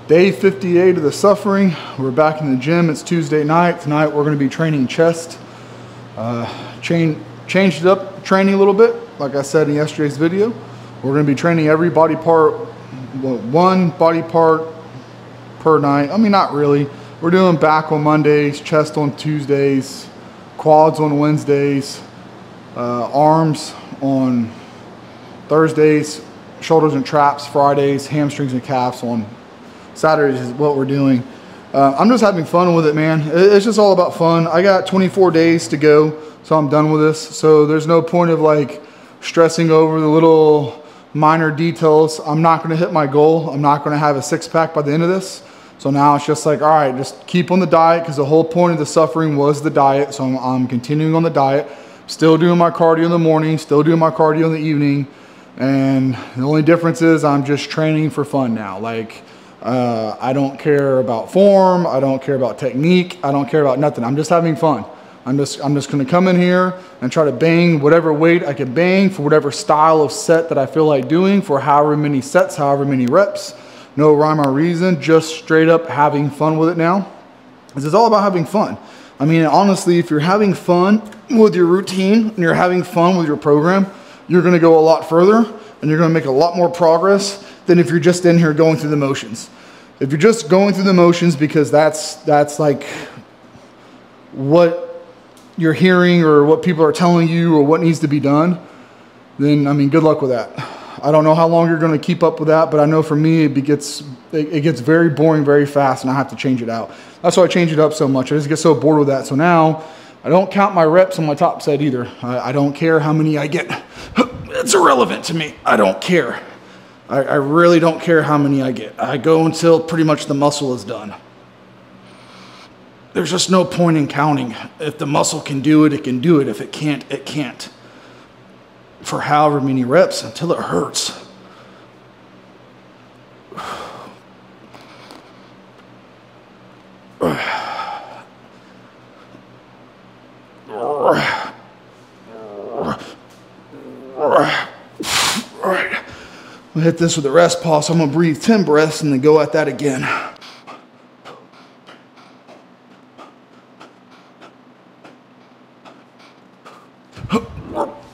Day 58 of the suffering. We're back in the gym. It's Tuesday night. Tonight we're going to be training chest. Changed up training a little bit. Like I said in yesterday's video, we're going to be training every body part, one body part per night. I mean, not really. We're doing back on Mondays, chest on Tuesdays, quads on Wednesdays, arms on Thursdays, shoulders and traps Fridays, hamstrings and calves on Saturdays is what we're doing. I'm just having fun with it, man. It's just all about fun. I got 24 days to go, so I'm done with this. So there's no point of like stressing over the little minor details. I'm not going to hit my goal. I'm not going to have a six-pack by the end of this. So now it's just like, all right, just keep on the diet, because the whole point of the suffering was the diet. So I'm continuing on the diet, still doing my cardio in the morning, still doing my cardio in the evening. And the only difference is I'm just training for fun now. Like, I don't care about form. I don't care about technique. I don't care about nothing. I'm just having fun. I'm just going to come in here and try to bang whatever weight I can bang for whatever style of set that I feel like doing for however many sets, however many reps. No rhyme or reason, just straight up having fun with it now. This is all about having fun. I mean, honestly, if you're having fun with your routine and you're having fun with your program, you're going to go a lot further and you're going to make a lot more progress than if you're just in here going through the motions. If you're just going through the motions because that's like what you're hearing or what people are telling you or what needs to be done, then I mean, good luck with that. I don't know how long you're going to keep up with that, but I know for me it gets very boring very fast and I have to change it out. That's why I change it up so much. I just get so bored with that. So now I don't count my reps on my top set either. I don't care how many I get. It's irrelevant to me. I don't care. I really don't care how many I get. I go until pretty much the muscle is done. There's just no point in counting. If the muscle can do it, it can do it. If it can't, it can't. For however many reps until it hurts. I'm gonna hit this with a rest pause. So I'm gonna breathe 10 breaths and then go at that again.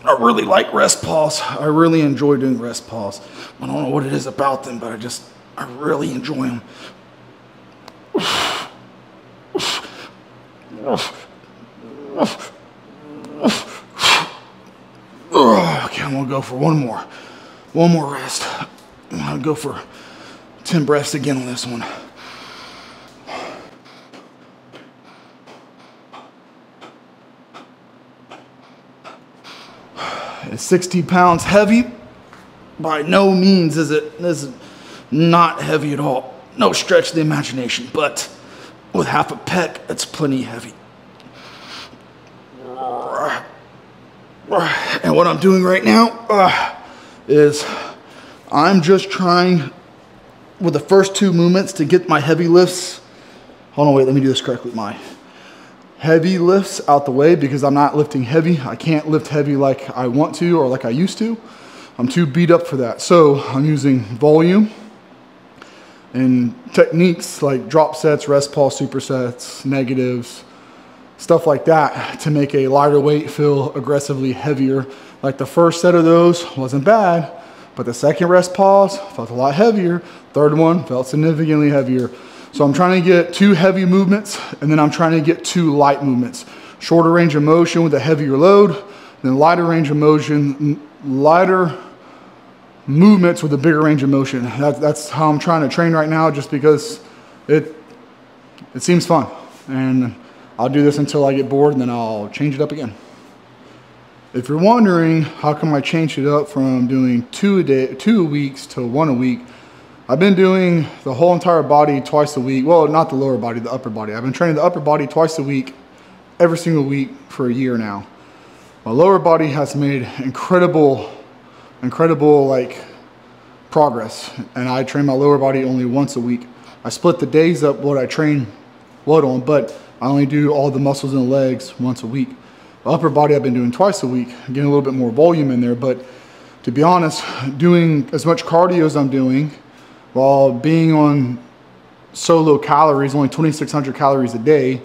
I really like rest pause. I really enjoy doing rest pause. I don't know what it is about them, but I really enjoy them. Okay, I'm gonna go for one more rest. I'm gonna go for 10 breaths again on this one. It's 60 pounds heavy. By no means is it not heavy at all. No stretch of the imagination, but with half a pec, it's plenty heavy. And what I'm doing right now is I'm just trying with the first two movements to get my heavy lifts. Hold on, wait, let me do this correctly. My heavy lifts out the way because I'm not lifting heavy. I can't lift heavy like I want to or like I used to. I'm too beat up for that. So I'm using volume and techniques like drop sets, rest pause, supersets, negatives, stuff like that to make a lighter weight feel aggressively heavier. Like the first set of those wasn't bad, but the second rest pause felt a lot heavier. Third one felt significantly heavier. So I'm trying to get 2 heavy movements and then I'm trying to get 2 light movements. Shorter range of motion with a heavier load, then lighter range of motion, lighter movements with a bigger range of motion. That's how I'm trying to train right now just because it seems fun. And I'll do this until I get bored and then I'll change it up again. If you're wondering how come I changed it up from doing 2 a week to 1 a week, I've been doing the whole entire body twice a week. Well, not the lower body, the upper body. I've been training the upper body twice a week, every single week for a year now. My lower body has made incredible like progress. And I train my lower body only once a week. I split the days up what I train what on, but I only do all the muscles in the legs once a week. The upper body I've been doing twice a week, getting a little bit more volume in there. But to be honest, doing as much cardio as I'm doing while being on so low calories, only 2,600 calories a day,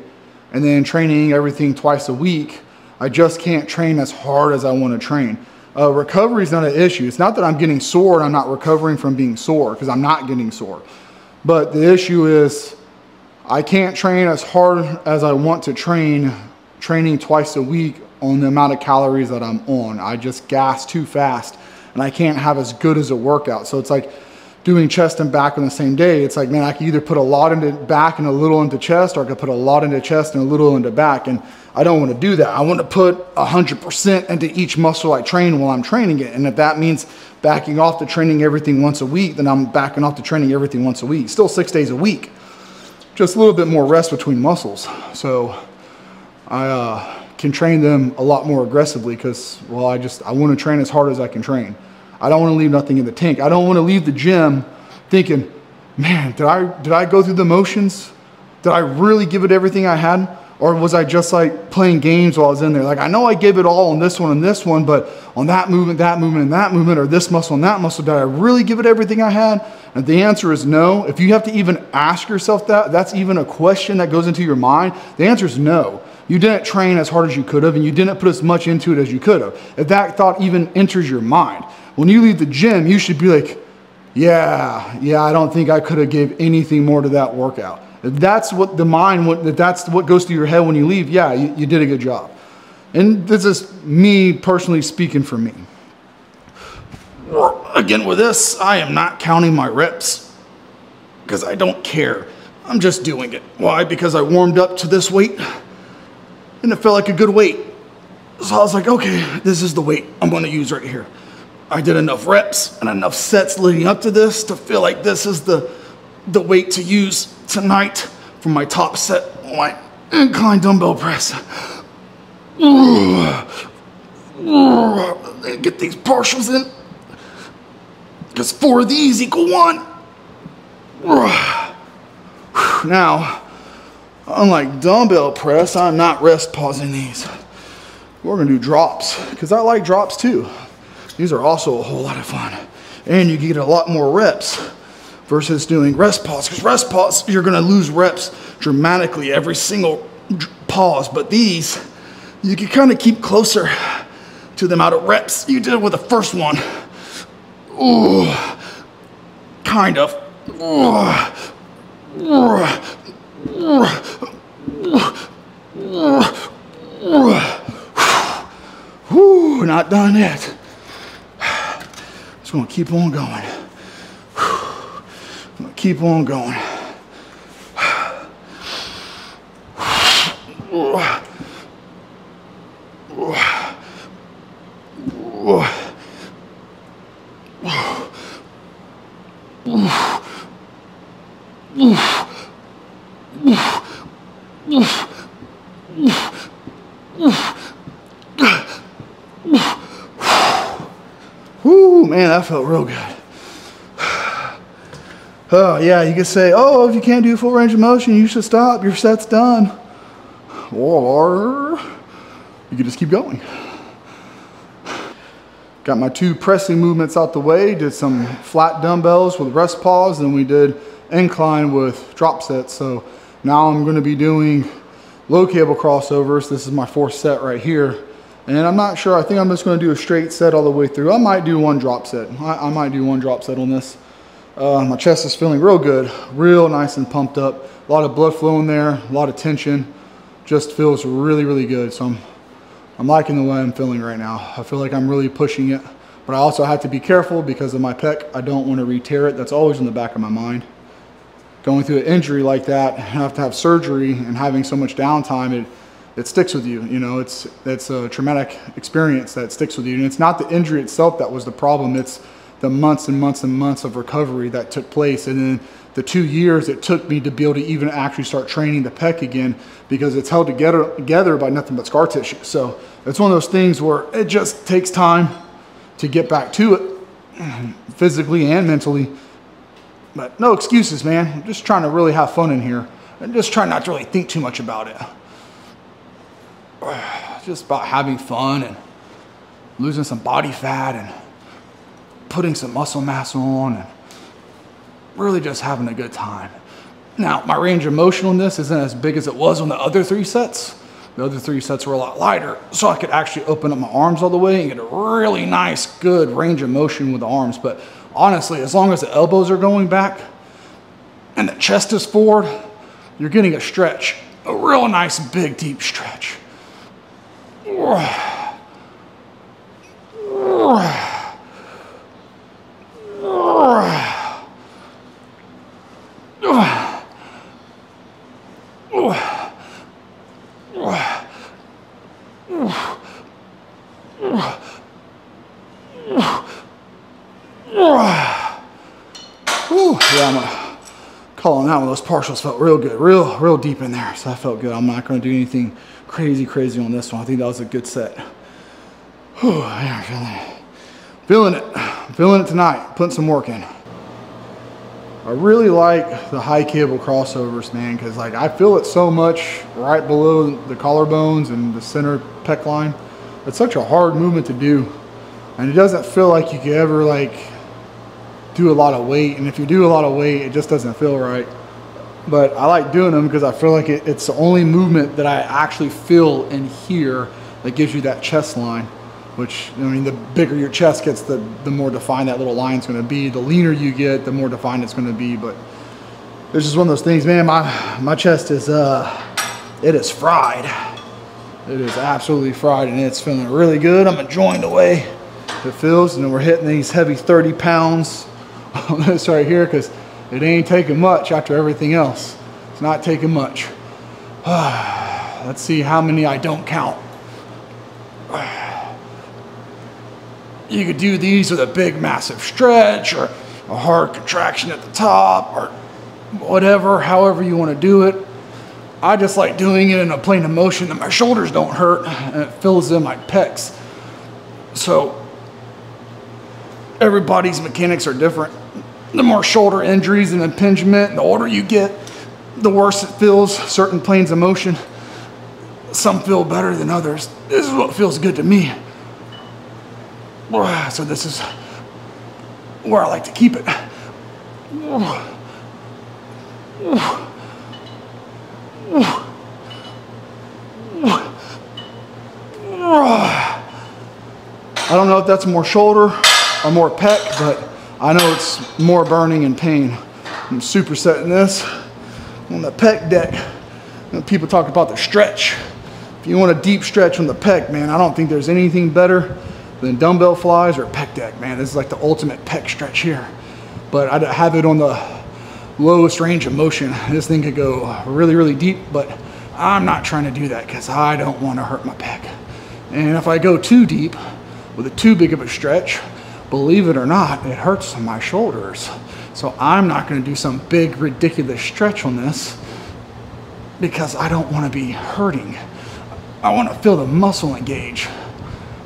and then training everything twice a week, I just can't train as hard as I want to train. Recovery is not an issue. It's not that I'm getting sore and I'm not recovering from being sore, because I'm not getting sore. But the issue is I can't train as hard as I want to train, training twice a week on the amount of calories that I'm on. I just gas too fast and I can't have as good as a workout. So it's like doing chest and back on the same day. It's like, man, I can either put a lot into back and a little into chest, or I could put a lot into chest and a little into back. And I don't want to do that. I want to put 100% into each muscle I train while I'm training it. And if that means backing off to training everything once a week, then I'm backing off to training everything once a week. Still 6 days a week. Just a little bit more rest between muscles. So I can train them a lot more aggressively because, well, I want to train as hard as I can train. I don't want to leave nothing in the tank. I don't want to leave the gym thinking, man, did I go through the motions? Did I really give it everything I had? Or was I just like playing games while I was in there? Like, I know I gave it all on this one and this one, but on that movement, and that movement, or this muscle and that muscle, did I really give it everything I had? And the answer is no. If you have to even ask yourself that, that's even a question that goes into your mind. The answer is no. You didn't train as hard as you could have, and you didn't put as much into it as you could have. If that thought even enters your mind, when you leave the gym, you should be like, yeah, I don't think I could have gave anything more to that workout. If that's what the mind, if that's what goes through your head when you leave, yeah, you did a good job. And this is me personally speaking for me. Again, with this, I am not counting my reps because I don't care. I'm just doing it. Why? Because I warmed up to this weight and it felt like a good weight. So I was like, okay, this is the weight I'm going to use right here. I did enough reps and enough sets leading up to this to feel like this is the weight to use tonight for my top set on my incline dumbbell press. Get these partials in, because 4 of these equal 1. Now, unlike dumbbell press, I'm not rest pausing these. We're gonna do drops, because I like drops too. These are also a whole lot of fun. And you get a lot more reps versus doing rest pause, because rest pause, you're gonna lose reps dramatically every single pause. But these, you can kind of keep closer to the amount of reps you did with the first one. Ooh, kind of. Whew, not done yet. Just gonna keep on going. I'm gonna keep on going. Whoo, man, that felt real good. Oh, yeah, you could say, oh, if you can't do full range of motion, you should stop. Your set's done. Or you could just keep going. Got my 2 pressing movements out the way, did some flat dumbbells with rest pause, and we did incline with drop sets. So now I'm gonna be doing low cable crossovers. This is my 4th set right here. And I'm not sure, I think I'm just gonna do a straight set all the way through. I might do 1 drop set. I might do 1 drop set on this. My chest is feeling real good, real nice and pumped up. A lot of blood flow in there, a lot of tension. Just feels really, really good. So I'm liking the way I'm feeling right now. I feel like I'm really pushing it, but I also have to be careful because of my pec. I don't want to re-tear it. That's always in the back of my mind. Going through an injury like that, have to have surgery, and having so much downtime, it sticks with you. You know, it's a traumatic experience that sticks with you. And it's not the injury itself that was the problem. It's the months and months and months of recovery that took place. And then the 2 years it took me to be able to even actually start training the pec again, because it's held together by nothing but scar tissue. So it's one of those things where it just takes time to get back to it, physically and mentally. But no excuses, man. I'm just trying to really have fun in here and just try not to really think too much about it. Just about having fun and losing some body fat and putting some muscle mass on and really just having a good time. Now, my range of motion on this isn't as big as it was on the other 3 sets. The other 3 sets were a lot lighter, so I could actually open up my arms all the way and get a really nice, good range of motion with the arms. But honestly, as long as the elbows are going back and the chest is forward, you're getting a stretch, a real nice, big, deep stretch. Yeah, I'm gonna call on that one. Those partials felt real good, real deep in there. So that felt good. I'm not gonna do anything crazy on this one. I think that was a good set. Whew, I'm feeling it tonight. Putting some work in. I really like the high cable crossovers, man, because like I feel it so much right below the collarbones and the center pec line. It's such a hard movement to do, and it doesn't feel like you could ever like do a lot of weight. And if you do a lot of weight, it just doesn't feel right. But I like doing them because I feel like it's the only movement that I actually feel in here that gives you that chest line. Which, I mean, the bigger your chest gets, the more defined that little line's gonna be. The leaner you get, the more defined it's gonna be. But it's just one of those things, man. My chest is, it is fried. It is absolutely fried, and it's feeling really good. I'm enjoying the way it feels. And then we're hitting these heavy 30 pounds on this right here, because it ain't taking much after everything else. It's not taking much. Let's see how many I don't count. You could do these with a big, massive stretch or a hard contraction at the top or whatever, however you want to do it. I just like doing it in a plane of motion that my shoulders don't hurt and it fills in my pecs. So everybody's mechanics are different. The more shoulder injuries and impingement, the older you get, the worse it feels, certain planes of motion. Some feel better than others. This is what feels good to me. So this is where I like to keep it. I don't know if that's more shoulder or more pec, but I know it's more burning and pain. I'm supersetting this on the pec deck. You know, people talk about the stretch. If you want a deep stretch on the pec, man, I don't think there's anything better than dumbbell flies or pec deck, man. This is like the ultimate pec stretch here. But I have it on the lowest range of motion. This thing could go really deep, but I'm not trying to do that because I don't want to hurt my pec. And if I go too deep with a too big of a stretch, believe it or not, it hurts my shoulders. So I'm not going to do some big ridiculous stretch on this because I don't want to be hurting. I want to feel the muscle engage,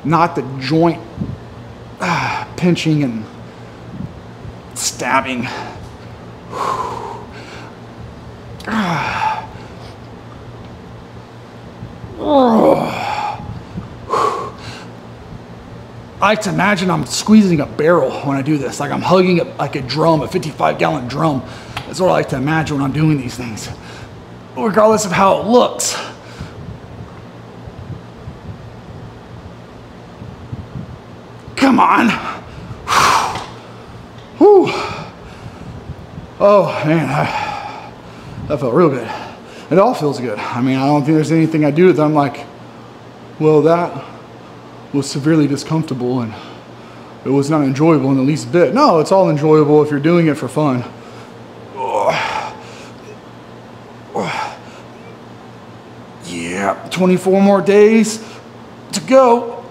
not the joint pinching and stabbing. I like to imagine I'm squeezing a barrel when I do this, like I'm hugging like a drum, a 55-gallon drum. That's what I like to imagine when I'm doing these things, regardless of how it looks. Come on. Whew. Oh man, that felt real good. It all feels good. I mean, I don't think there's anything I do that I'm like, well, that was severely discomfortable and it was not enjoyable in the least bit. No, it's all enjoyable if you're doing it for fun. Yeah, 24 more days to go.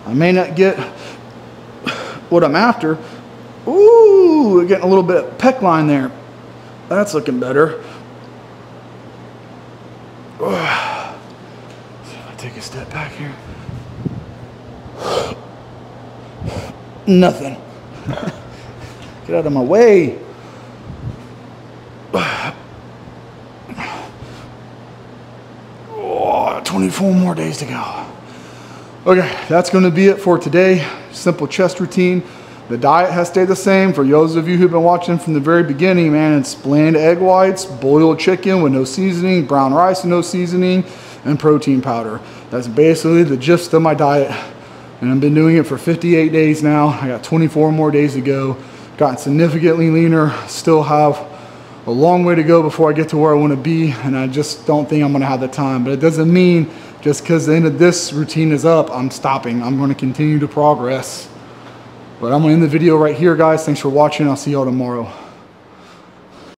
I may not get what I'm after. Ooh, we're getting a little bit of pec line there. That's looking better. See if I take a step back here. Nothing. Get out of my way. 24 more days to go. Okay, that's going to be it for today. Simple chest routine. The diet has stayed the same. For those of you who've been watching from the very beginning, man, it's bland egg whites, boiled chicken with no seasoning, brown rice with no seasoning, and protein powder. That's basically the gist of my diet. And I've been doing it for 58 days now. I got 24 more days to go. Gotten significantly leaner, still have a long way to go before I get to where I want to be, and I just don't think I'm going to have the time. But it doesn't mean just because the end of this routine is up, I'm stopping. I'm going to continue to progress. But I'm going to end the video right here, guys. Thanks for watching. I'll see y'all tomorrow.